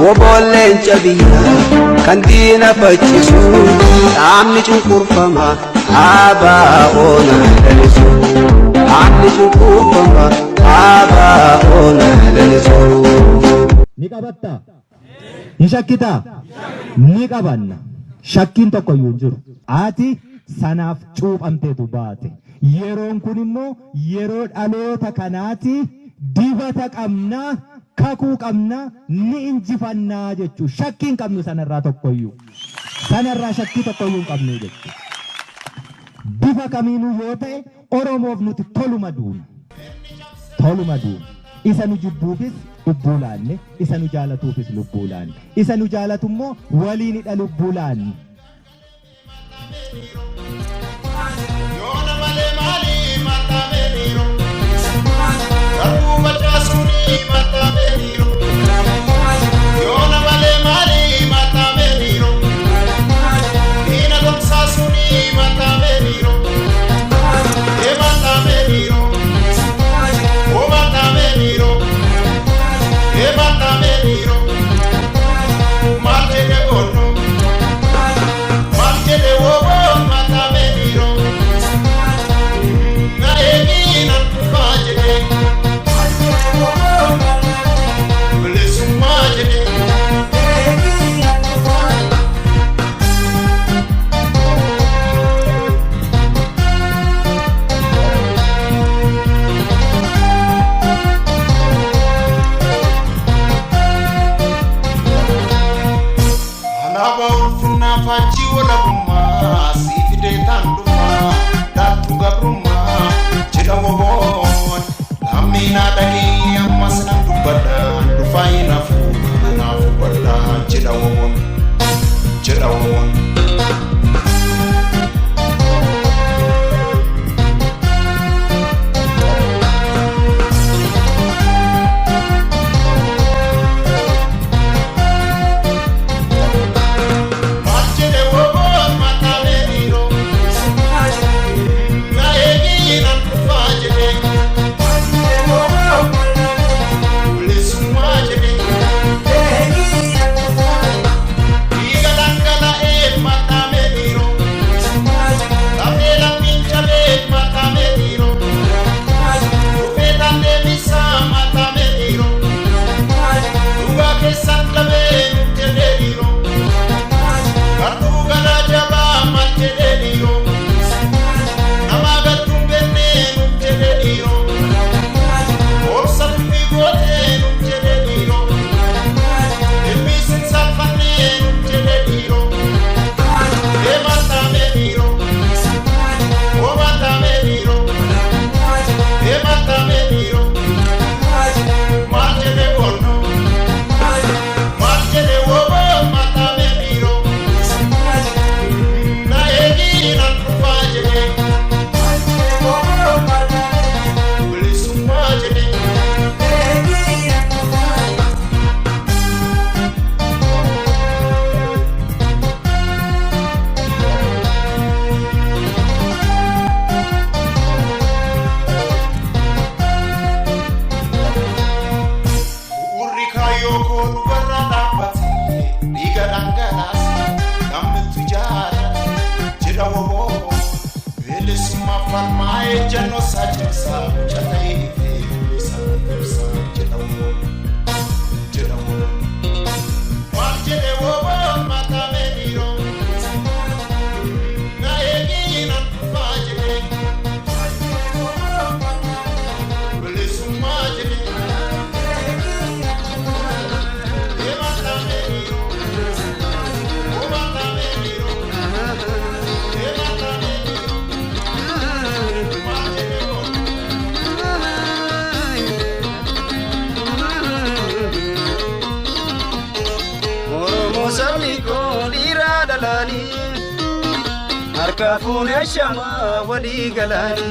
Woboleen jabiyaa kan diina faccisu dhaabni cunqurfama dhaabaa oona lalisu dhaabni cunqurfama dhaabaa oona lalisu. Ni qabatta? Ni shakkita? Ni qabanna. Shakkiin tokko iyyuu hin jiru. Ati sanaaf cuuphamteetu baate. Yeroon kun immoo yeroo dhaloota kanaati. Dibata qabnaa. Kakuu qabna ni injifannaa jechuun shakkiin qabnu sanarraa tokkoyyuu sanarraa shakkii tokkoyyuu hin qabnu jechuudha. Bifa kamiinuu yoo ta'e Oromoof nuti toluma duuna isa nu jibbuufis lubbuu laanne isa nu jaalatuufis lubbuu laanne isa nu jaalatu immoo waliinidha lubbuu laanne. Harkafuun shama walii galani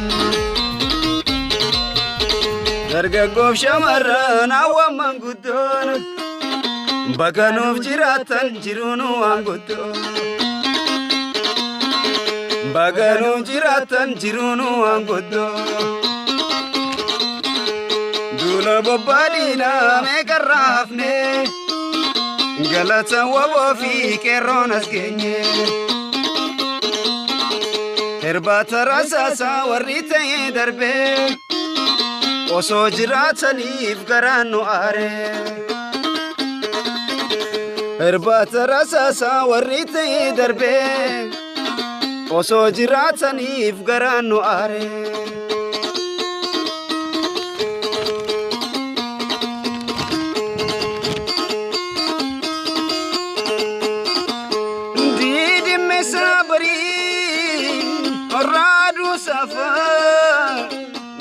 dargaggoof shamarran hawwan manguddoon baganuuf jiraatan jiruun waan guddoon baganuuf jiraatan jiruun waan guddoon Dula bobbadina meeqarraafne galata waboo fi qeerroon as geenye irbaata rasaasaa warri ta'ee darbee osoo jiraataniif garaan nu aare irbaata rasaasaa warri ta'ee darbee osoo jiraataniif garaan nu aare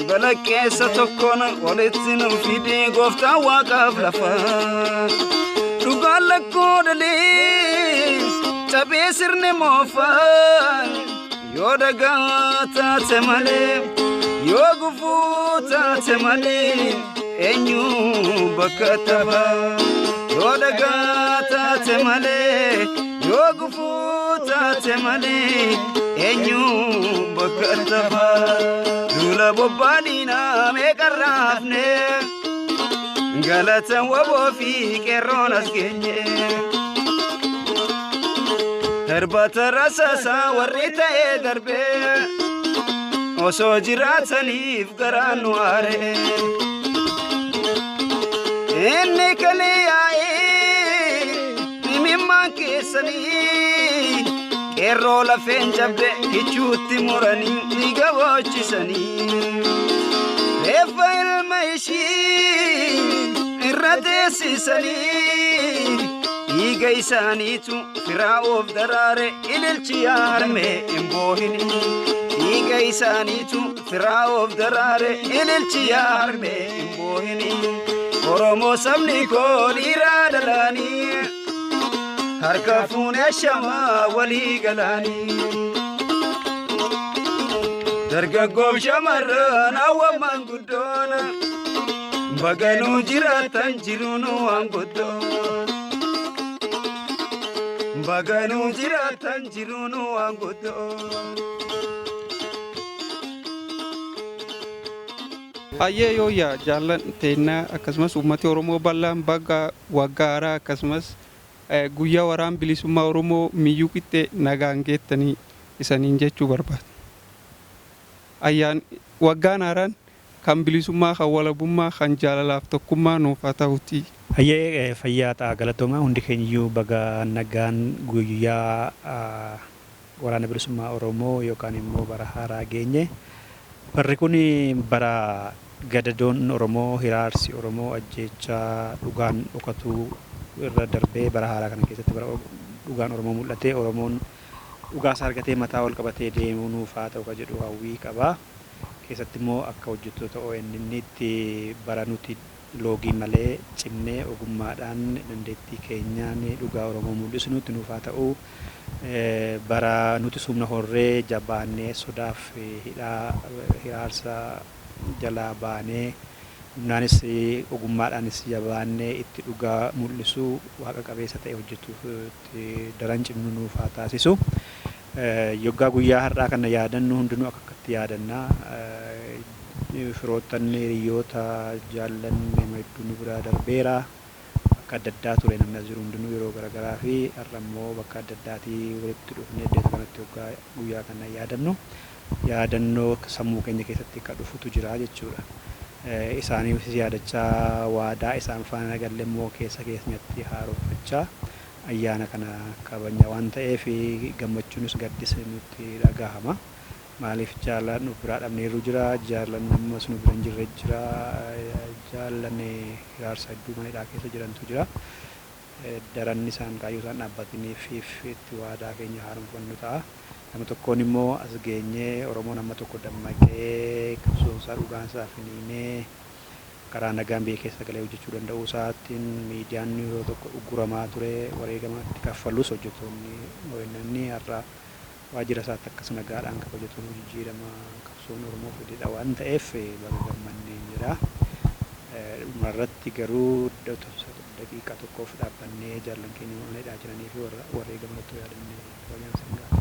Balakkeessa tokkoon walitti nu fidee gooftaan waaqaaf lafa dhugaan lakkoo dhalee cabee sirni moofaa yoo dagaa taate malee yoo gufuu taate malee eenyu bakka tafa yoo dagaa taate malee yoo gufuu taate malee eenyu bakka tafa Dula bobbadina meeqarraafne galata waboo fi qeerroon as geenye irbaata rasaasaa warri ta'ee darbee osoo jiraataniif garaan nu aare inni kalee yaa'ee imimmaan keessanii qeerroo lafeen jabde kichuutti muranii dhiiga boochisanii reeffa ilma ishii irra teessisanii dhiiga isaaniitu firaa of daraare ililchi yaarme hin boohini dhiiga isaaniitu firaa of daraare ililchi yaarme hin boohini Oromoo sabni koo dhiiraa dhalaanii harka fuunee shamaa walii galaanii dargaggoof shamarran hawwaman guddoon baganuu jiraatan jiruun waan guddoon baganuu jiraatan jiruun waan guddoon. Hayyee yooyaa jaallan teennaa akkasumas uummati Oromoo bal'aan bagga waggaa haaraa akkasumas guyyaa waraan bilisummaa Oromoo miyyuu qixxee nagaan geettanii isaniin jechuu barbaada. Ayyaan waggaan haaraan kan bilisummaa kan walabummaa kan jaalalaaf tokkummaa nuuf haa ta'uuti. Hayyee fayyaa ta'a galatoomaa hundi keenyayyuu baga nagaan guyyaa waraana bilisummaa Oromoo yookaan immoo bara haaraa geenye. Barri kun bara gadadoon Oromoo hiraarsi Oromoo ajjeechaa dhugaan dhokatu irra darbee bara haaraa kana keessatti bara dhugaan Oromoo mul'ate Oromoon dhugaas argatee mataa ol qabatee deemuu nuuf haa ta'u ka jedhu hawwii qaba. Keessatti immoo akka hojjettoota ONN itti bara nuti loogii malee cimnee ogummaadhaan dandeettii keenyaan dhugaa Oromoo mul'isnuutti nuuf haa ta'u. Bara nuti sumna horree jabaannee sodaaf hiraarsa jalaa baanee humnaanis ogummaadhaanis jabaannee itti dhugaa mul'isu waaqa qabeessa ta'e hojjetuuf daran cimnu nuuf haa taasisu. Yoggaa guyyaa har'aa kana yaadannu hundinuu akkatti yaadannaa firoottan hiriyoota jaallanne hedduu nu bira darbeera. Bakka adda addaa ture namni as jiru hundinuu yeroo garaagaraa fi har'a immoo bakka adda addaatii walitti dhufnee iddoo kanatti yoggaa guyyaa kana yaadannoo sammuu keenya keessatti akka dhufutu jira jechuudha. Isaaniif yaadachaa waadaa isaan faana galle immoo keessa keenyatti haaromfachaa ayyaana kana kabajna waan ta'eef gammachuunis gaddisa nutti dhagahama. Maaliif jaallan nu biraa dhabneerru jira jaallan ammas nu bira hin jirre jira jaallan hiraarsa hedduu manidhaa keessa jirantu jira. Daran isaan kaayyoo isaan dhaabbataniif itti waadaa keenya haaromfannu ta'a. Nama tokkoon immoo as geenyee Oromoon amma tokko dammaqee qabsoonsaa dhugaansaa finiinee karaa nagaan biyya keessa galee hojjechuu danda'uu isaatiin miidiyaan yeroo tokko ugguramaa ture wareegamaatti kaffalus hojjettoonni ONN har'a waajjira isaatti akkas nagaadhaan kabajatuun jijjiirama qabsoon Oromoo fedhedha waan ta'eef baga gammannee jira. Dhumarratti garuu daqiiqaa tokkoof dhaabbannee jaallan keenya manidhaa jiranii fi wareegamatti yaadannee kabajaan sangaa.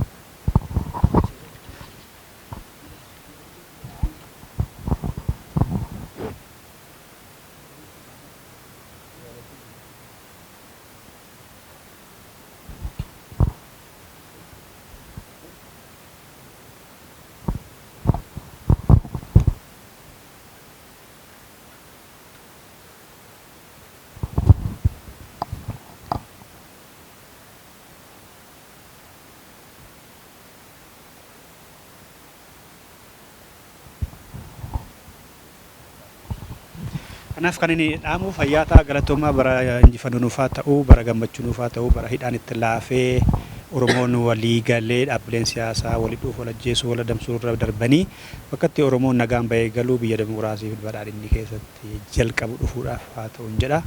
Kanaaf kan inni dhaamu fayyaa ta'a galatoomaa bara injifannoo nuuf haa ta'u bara gammachuu nuuf haa ta'u bara hidhaan itti laafee Oromoon walii galee dhaabbileen siyaasaa walii dhuuf wal ajjeesuu wal adamsuu irra darbanii bakka itti Oromoon nagaan bahee galuu biyya dimokiraasii fi badhaadhinni keessatti jalqabu dhufuudhaaf haa ta'u jedha.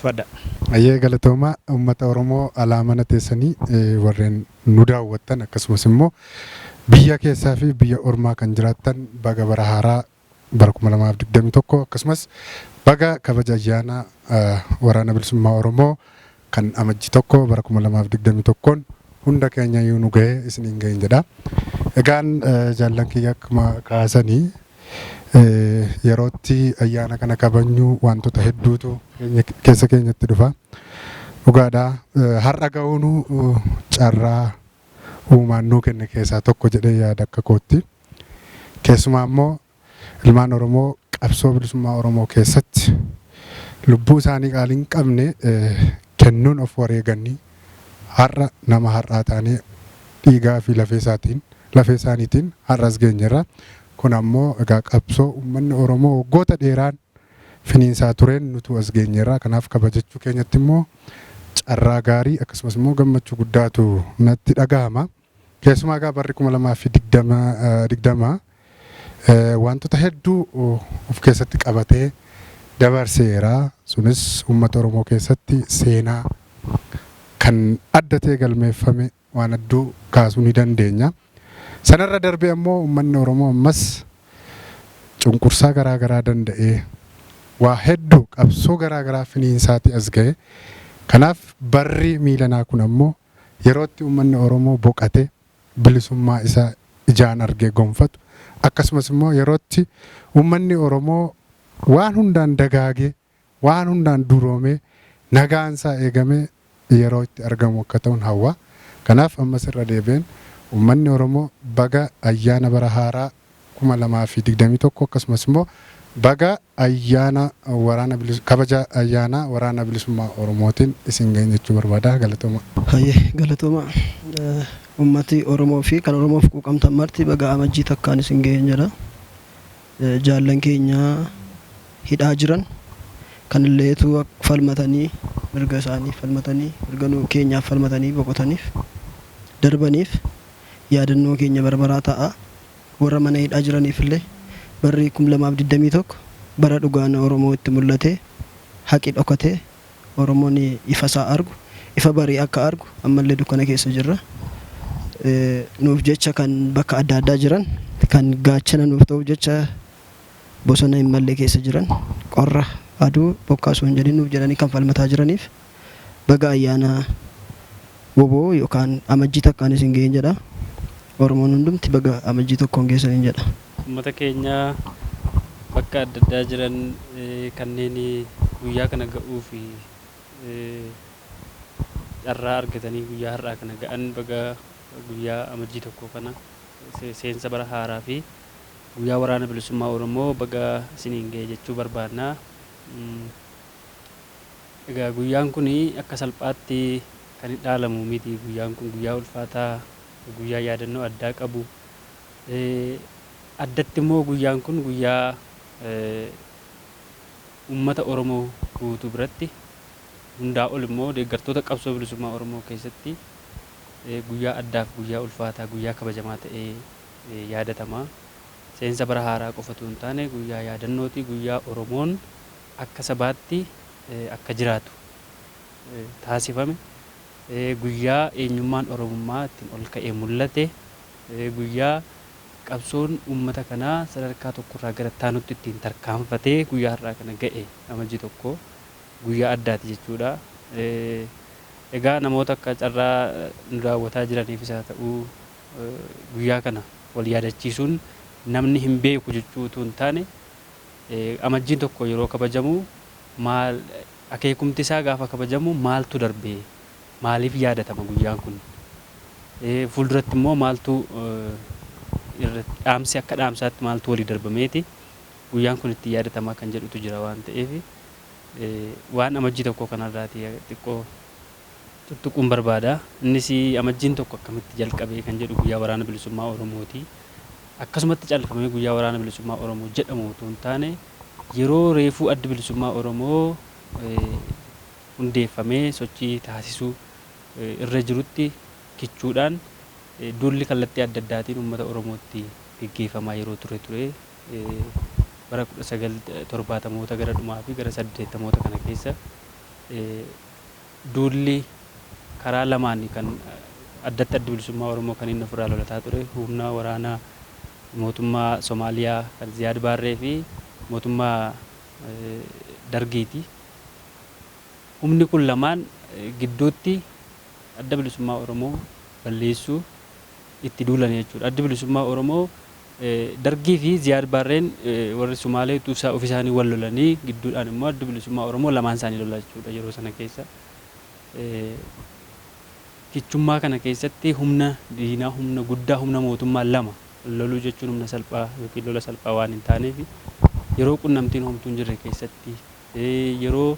Fadda. Ayyee galatooma uummata Oromoo alaa mana teessanii warreen nu daawwattan akkasumas immoo biyya keessaa fi biyya ormaa kan jiraattan baga bara haaraa bara 2021 akkasumas baga kabaja ayyaana waraana bilisummaa Oromoo kan amajjii 1 bara 2021 hunda keenya yoo nu ga'e isiniin ga'in jedha. Egaan jaallan kiyya akkuma kaasanii yerootti ayyaana kana kabajnu wantoota hedduutu keessa keenyatti dhufa. Dhugaadha har'a ga'uun carraa uumaan nuu kenne keessaa tokko jedhee yaada akka kootti. Keessumaa immoo ilmaan Oromoo qabsoo bilisummaa Oromoo keessatti lubbuu isaanii qaalii hin qabne kennuun of wareeganii har'a nama har'aa taanee dhiigaa fi lafee isaaniitiin har'as geenyerra. Kun ammoo egaa qabsoo uummanni Oromoo waggoota dheeraan finiinsaa tureen nutu as geenyerra. Kanaaf kabajachuu keenyatti immoo carraa gaarii akkasumas immoo gammachuu guddaatu natti dhagahama. Keessumaa egaa barri 2020 wantoota hedduu of keessatti qabatee dabarseera. Sunis uummata Oromoo keessatti seenaa kan adda ta'e galmeeffame waan hedduu kaasuu ni dandeenya. Sanarra darbee ammoo uummanni Oromoo ammas cunqursaa garaagaraa danda'ee waa hedduu qabsoo garaagaraa finiinsaatti as ga'e. Kanaaf barri miilanaa kun ammoo yerootti uummanni Oromoo boqate bilisummaa isaa ijaan argee gonfatu akkasumas immoo yerootti uummanni Oromoo waan hundaan dagaagee waan hundaan duroomee nagaansaa eegamee yeroo itti argamu akka ta'uun hawwa. Kanaaf ammas irra deebiin uummanni Oromoo baga ayyaana bara haaraa 2021 akkasumas immoo baga ayyaana kabaja ayyaana waraana bilisummaa Oromootiin isin ga'e jechuu barbaada. Galatooma. Hayyee galatooma. Uummati Oromoo fi kan Oromoof quuqamtan marti baga amajjii takkaan isin ga'e jedha. Jaallan keenya hidhaa jiran kan illeetu falmatanii mirga isaanii falmatanii mirga keenyaaf falmatanii boqotaniif darbaniif yaadannoo keenya barbaraa ta'a. Warra mana hidhaa jiraniif illee barri 2021 bara dhugaan Oromoo itti mul'ate haqi dhokate Oromoon ifa isaa argu ifa barii akka argu ammallee dukkana keessa jirra. Nuuf jecha kan bakka adda addaa jiran kan gaachana nuuf ta'u jecha bosona hin malle keessa jiran qorra aduu bokkaasuu hin jedhin nuuf jedhanii kan falmataa jiraniif baga ayyaana woboo yookaan amajjii takkaan isin ga'een jedha. Oromoon hundumti baga amajjii tokkoon geessaniin jedha. Uummata keenya bakka adda addaa jiran kanneen guyyaa kana ga'uu fi carraa argatanii guyyaa har'aa kana ga'an baga guyyaa amajjii tokko kana seensa bara haaraa fi guyyaa waraana bilisummaa Oromoo baga isiniin ga'e jechuu barbaadna. Egaa guyyaan kun akka salphaatti kan dhaalamu miti. Guyyaan kun guyyaa ulfaataa guyyaa yaadannoo addaa qabu. Addatti immoo guyyaan kun guyyaa uummata Oromoo guutuu biratti hundaa ol immoo deeggartoota qabsoo bilisummaa Oromoo keessatti guyyaa addaaf guyyaa ulfaataa guyyaa kabajamaa ta'ee yaadatama. Seensa bara haaraa qofatu hin taane guyyaa yaadannooti. Guyyaa Oromoon akka sabaatti akka jiraatu taasifame. Guyyaa eenyummaan Oromummaa ittiin ol ka'ee mul'ate. Guyyaa qabsoon uummata kanaa sadarkaa tokkorraa gara taanutti ittiin tarkaanfatee guyyaa har'aa kana ga'e amajjii tokko guyyaa addaati jechuudha. Egaa namoota akka carraa nu daawwataa jiraniifis haa ta'uu guyyaa kana wal yaadachiisuun namni hin beeku jechuu utuu hin taane amajjiin tokko yeroo kabajamu maal akeekumti isaa gaafa kabajamu maaltu darbee maaliif yaadatama guyyaan kun fuulduratti immoo maaltu dhaamsi akka dhaamsaatti maaltu walii darbameeti guyyaan kun itti yaadatamaa kan jedhutu jira waan ta'eef waan amajjii tokko kanarraati xiqqoo tuttuquun barbaada. Innis amajjiin tokko akkamitti jalqabee kan jedhu guyyaa waraana bilisummaa Oromooti. Akkasumatti calqabamee guyyaa waraana bilisummaa Oromoo jedhamu utuu hin taane yeroo reefuu adda bilisummaa Oromoo hundeeffamee sochii taasisuu irra jirutti kichuudhaan duulli kallattii adda addaatiin uummata Oromootti gaggeeffamaa yeroo ture bara 1970moota gara dhumaa fi gara 80moota kana keessa duulli karaa lamaan kan adda bilisummaa Oromoo kan inni ofirraa lolataa ture humna waraanaa mootummaa Somaaliyaa kan Ziyaad Barree fi mootummaa Dargiiti. Humni kun lamaan gidduutti adda bilisummaa Oromoo balleessuu itti duulan jechuudha. Adda bilisummaa Oromoo Dargii fi Ziyaad Barreen warri Somaalee tuusaa ofii isaanii wal lolanii gidduudhaan immoo adda bilisummaa Oromoo lamaan isaanii lolaa jechuudha yeroo sana keessa. Kichummaa kana keessatti humna diinaa, humna guddaa, humna mootummaa lama loluu jechuun humna salphaa yookiin lola salphaa waan hin taaneef yeroo qunnamtiin homtuu hin jirre keessatti yeroo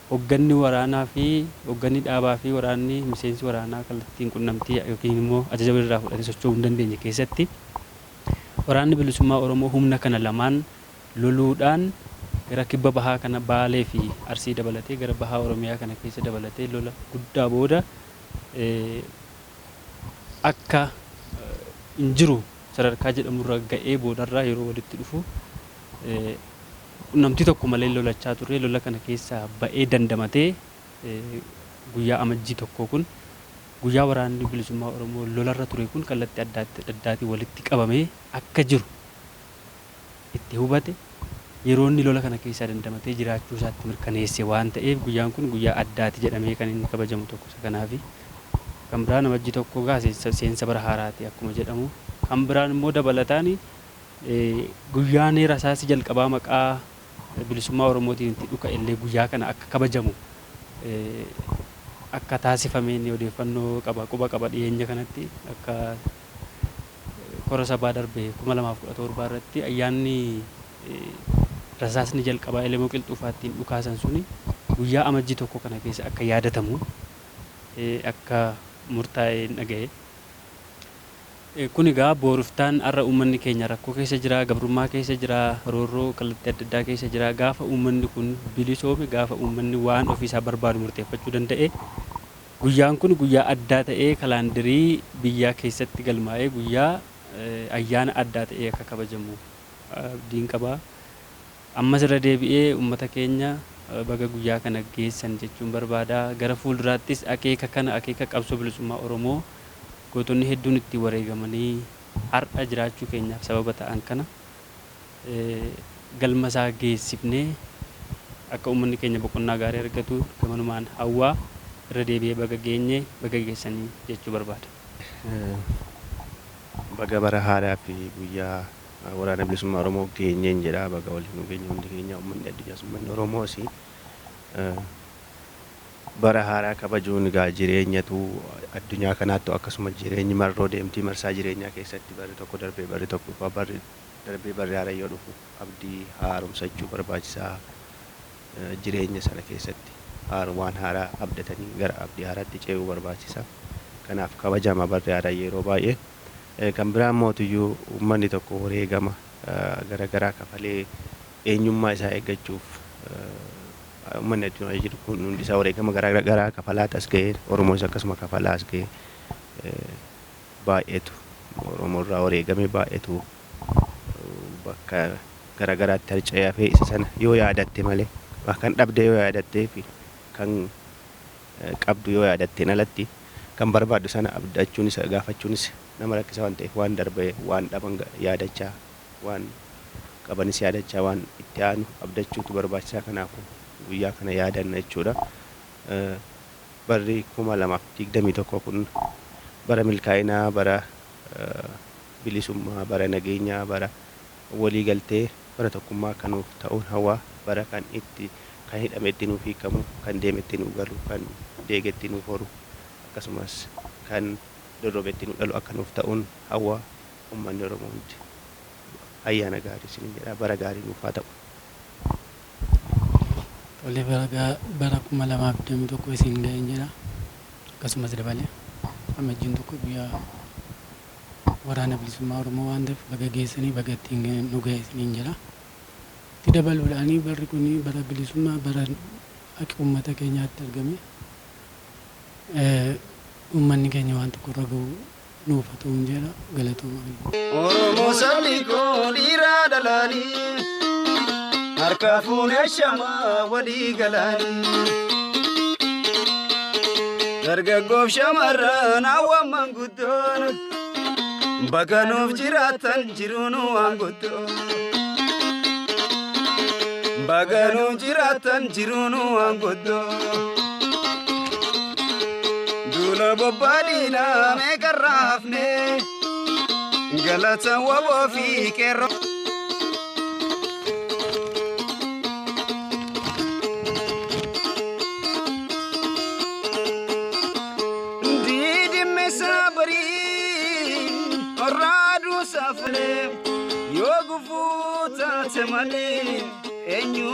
hogganni waraanaa fi hogganni dhaabaa fi waraanni miseensi waraanaa kallattiin qunnamtii yookiin immoo ajaja walirraa fudhatee socho'uu hin dandeenye keessatti waraanni bilisummaa Oromoo humna kana lamaan loluudhaan gara kibba bahaa kana Baalee fi Arsii dabalatee gara bahaa Oromiyaa kana keessa dabalatee lola guddaa booda akka hin jiru sadarkaa jedhamurra ga'ee boodarraa yeroo walitti dhufu qunnamtii tokko malee lolachaa turre. Lola kana keessaa ba'ee dandamatee guyyaa amajjii tokko kun guyyaa waraanni bilisummaa Oromoo lolarra ture kun kallattii adda addaatiin walitti qabamee akka jiru itti hubate yeroo inni lola kana keessaa dandamatee jiraachuu isaatti mirkaneesse waan ta'eef guyyaan kun guyyaa addaati jedhamee kan inni kabajamu tokko isa kanaafi. Kan biraan amajjii tokko seensa bara haaraati akkuma jedhamu. Kan biraan immoo dabalataan guyyaan rasaasi jalqabaa maqaa bilisummaa Oromootiin itti dhuka illee guyyaa kana akka kabajamu akka taasifameen odeeffannoo quba qaba dhiyeenya kanatti akka kora sabaa darbe 2017 irratti ayyaanni rasaasni jalqabaa Elemoo Qilxuufaattiin dhukaasan suni guyyaa amajjii tokko kana keessa akka yaadatamu akka murtaa'ee dhaga'e. Kun egaa booruftaan har'a uummanni keenya rakkoo keessa jira, gabrummaa keessa jira, roorroo kallattii adda addaa keessa jira. Gaafa uummanni kun bilisoome, gaafa uummanni waan ofiisaa barbaadu murteeffachuu danda'e, guyyaan kun guyyaa addaa ta'ee kalaandarii biyyaa keessatti galmaa'ee guyyaa ayyaana addaa ta'ee akka kabajamu abdiin qaba. Ammas irra deebi'ee uummata keenya baga guyyaa kana geessan jechuun barbaada. Gara fuulduraattis akeeka qabsoo bilisummaa Oromoo gootonni hedduun itti wareegamanii har'a jiraachuu keenyaaf sababa ta'an kana galmasaa geessifnee akka uummanni keenya boqonnaa gaarii argatu gamanumaan hawwaa irra deebi'ee baga geenye baga geessanii jechuu barbaada. Baga bara haaraa fi guyyaa waraana bilisummaa Oromoo geenyeen jedha. Baga waliin nu geenya hundi keenya uummanni addunyaas uummanni Oromoos bara haaraa kabajuun egaa jireenyatu addunyaa kanaattu akkasuma jireenyi marroo deemtii marsaa jireenyaa keessatti barri tokko darbee barri tokko dhufaa barri darbee barri haaraa yoo dhufu abdii haaromsachuu barbaachisaa jireenya sana keessatti waan haaraa abdatanii gara abdii haaraatti ce'uu barbaachisa. Kanaaf kabajama barri haaraa yeroo baay'ee. Kan biraan mootiyyuu uummanni tokko wareegama garaagaraa kafalee eenyummaa isaa eeggachuuf uummanni addunyaa jiru kun hundi isaa wareegama garaagaraa kafalaa as ga'ee Oromoos akkasuma kafalaa as ga'ee baay'eetu Oromoo irraa wareegame baay'eetu bakka garaagaraatti harca'ee hafee isa sana yoo yaadatte malee kan dhabde yoo yaadattee fi kan qabdu yoo yaadatteen alatti kan barbaaddu sana abdachuunis gaafachuunis nama rakkisa waan ta'eef waan darbee waan dhaban yaadachaa waan qabanis yaadachaa waan itti aanu abdachuutu barbaachisaa. Kanaafuu guyyaa kana yaadanna jechuudha. Barri 2021 kun bara milkaa'inaa, bara bilisummaa, bara nageenyaa, bara waliigaltee, bara tokkummaa kan nuuf ta'uun hawaa bara kan hidhame itti nuuf hiikamu, kan deeme itti nuuf galu, kan deege itti nuuf horu akkasumas kan dorrobe itti nuuf dhalu akka nuuf ta'uun hawaa uummanni Oromoo hundi ayyaana gaarii isin jedha. Bara gaarii nuuf haa ta'u. Tole bara 2021 isin ga'een jedha. Akkasumas dabalee amajjiin tokko guyyaa waraana bilisummaa Oromoo waan ta'eef baga geessanii baga ittiin nu ga'e isiniin jedha. itti dabaluudhaanii barri kun bara bilisummaa bara akka uummata keenyaatti argame uummanni keenya waan tokko irra ga'u nuuf haa ta'u jedha galatooma. Oromoo sabni koo dhiiraa dhalaanii harka fuunee shamaa walii galaanii dargaggoof shamarran hawwan manguddoon baganuuf jiraatan jiruun waan guddoon baganuuf jiraatan jiruun waan guddoon duula bobbaadhiina meeqarraa hafne galata waboo fi qeerroo. Malee eenyu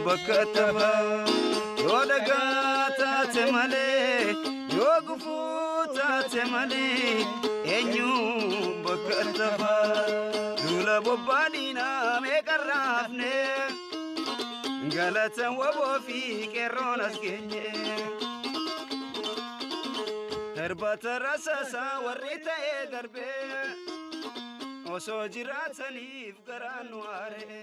bakka tafa yoo dhagaa taate malee yoo gufuu taate malee eenyu bakka tafa duula bobbaadhiina meeqarraa hafne galata waboo fi qeerroon as geenye darbata rasasaa warri ta'ee darbee osoo jiraataniif garaan nu aaree.